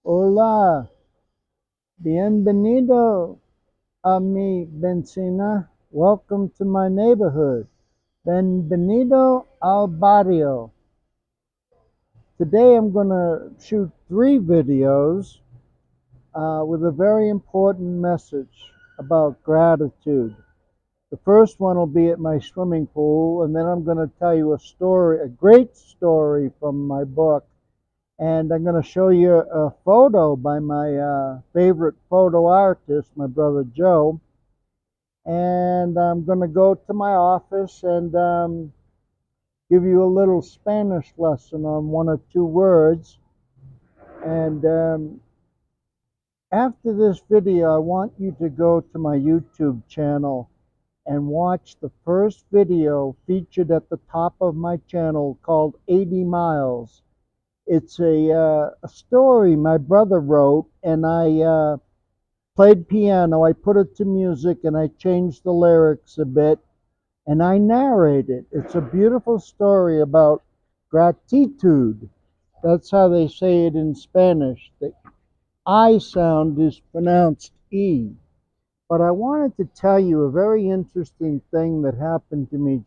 Hola, bienvenido a mi vecina. Welcome to my neighborhood. Bienvenido al barrio. Today I'm going to shoot 3 videos with a very important message about gratitude. The first one will be at my swimming pool, and then I'm going to tell you a story, a great story from my book. And I'm going to show you a photo by my favorite photo artist, my brother Joe. And I'm going to go to my office and give you a little Spanish lesson on 1 or 2 words. And after this video, I want you to go to my YouTube channel and watch the first video featured at the top of my channel called 80 Miles. It's a story my brother wrote, and I played piano. I put it to music, and I changed the lyrics a bit, and I narrate it. It's a beautiful story about gratitude. That's how they say it in Spanish. The I sound is pronounced E. But I wanted to tell you a very interesting thing that happened to me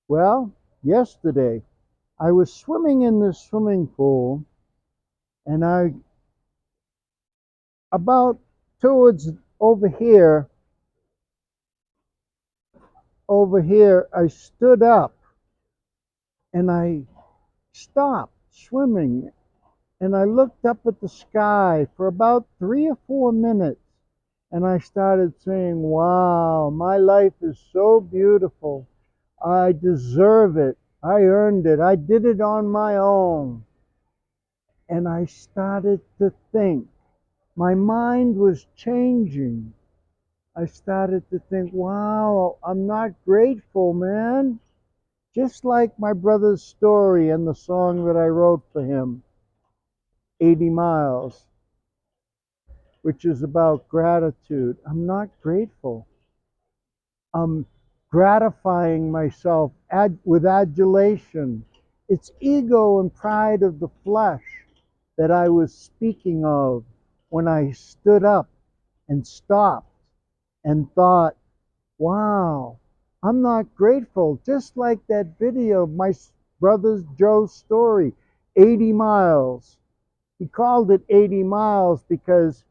well, yesterday. I was swimming in this swimming pool, and about towards over here, I stood up and I stopped swimming, and I looked up at the sky for about 3 or 4 minutes, and I started saying, wow, my life is so beautiful. I deserve it. I earned it. I did it on my own. And I started to think. My mind was changing. I started to think, wow, I'm not grateful, man. Just like my brother's story and the song that I wrote for him, 80 Miles, which is about gratitude. I'm not grateful. I'm gratifying myself with adulation. It's ego and pride of the flesh that I was speaking of when I stood up and stopped and thought, wow, I'm not grateful. Just like that video of my brother Joe's story, 80 miles. He called it 80 miles because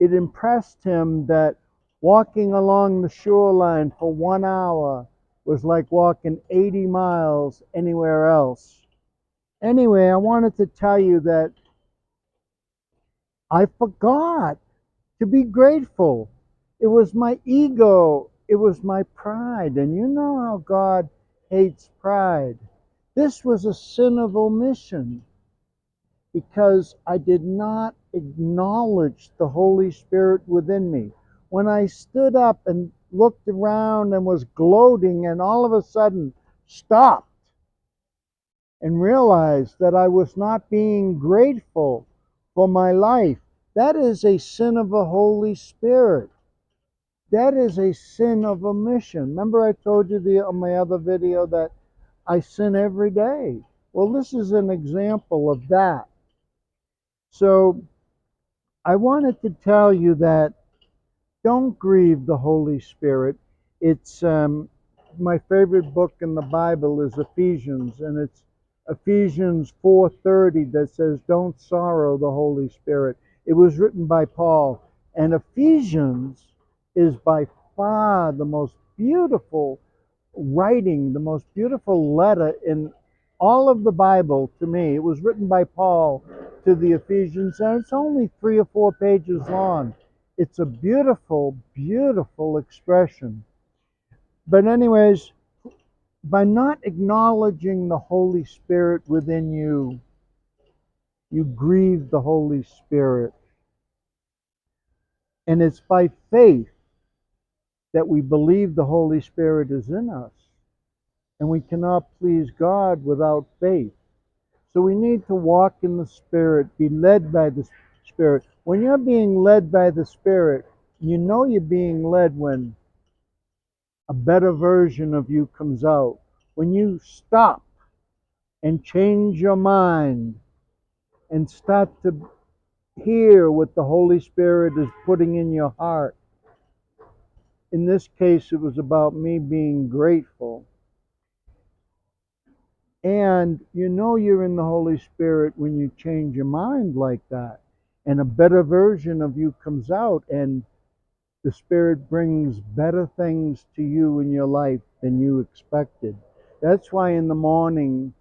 it impressed him that walking along the shoreline for 1 hour was like walking 80 miles anywhere else. Anyway, I wanted to tell you that I forgot to be grateful. It was my ego. It was my pride. And you know how God hates pride. This was a sin of omission because I did not acknowledge the Holy Spirit within me. When I stood up and looked around and was gloating and all of a sudden stopped and realized that I was not being grateful for my life, that is a sin of the Holy Spirit. That is a sin of omission. Remember I told you on my other video that I sin every day. Well, this is an example of that. So I wanted to tell you that don't grieve the Holy Spirit. It's my favorite book in the Bible is Ephesians, and it's Ephesians 4:30 that says, "Don't sorrow the Holy Spirit." It was written by Paul, and Ephesians is by far the most beautiful writing, the most beautiful letter in all of the Bible to me. It was written by Paul to the Ephesians, and it's only 3 or 4 pages long. It's a beautiful, beautiful expression. But anyways, by not acknowledging the Holy Spirit within you, you grieve the Holy Spirit. And it's by faith that we believe the Holy Spirit is in us. And we cannot please God without faith. So we need to walk in the Spirit, be led by the Spirit. When you're being led by the Spirit, you know you're being led when a better version of you comes out. When you stop and change your mind and start to hear what the Holy Spirit is putting in your heart. In this case, it was about me being grateful. And you know you're in the Holy Spirit when you change your mind like that. And a better version of you comes out, and the Spirit brings better things to you in your life than you expected. That's why in the morning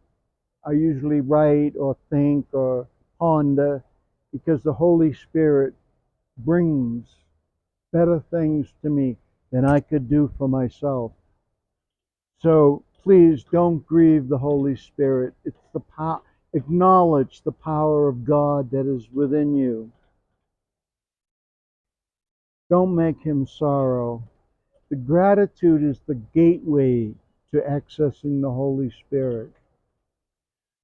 I usually write or think or ponder, because the Holy Spirit brings better things to me than I could do for myself. So please don't grieve the Holy Spirit. It's the power. Acknowledge the power of God that is within you. Don't make him sorrow. The gratitude is the gateway to accessing the Holy Spirit.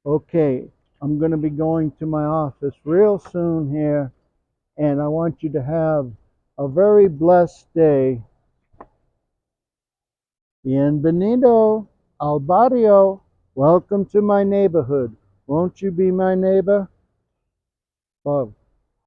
Okay, I'm going to be going to my office real soon here, and I want you to have a very blessed day. Bienvenido al barrio. Welcome to my neighborhood. Won't you be my neighbor? Love.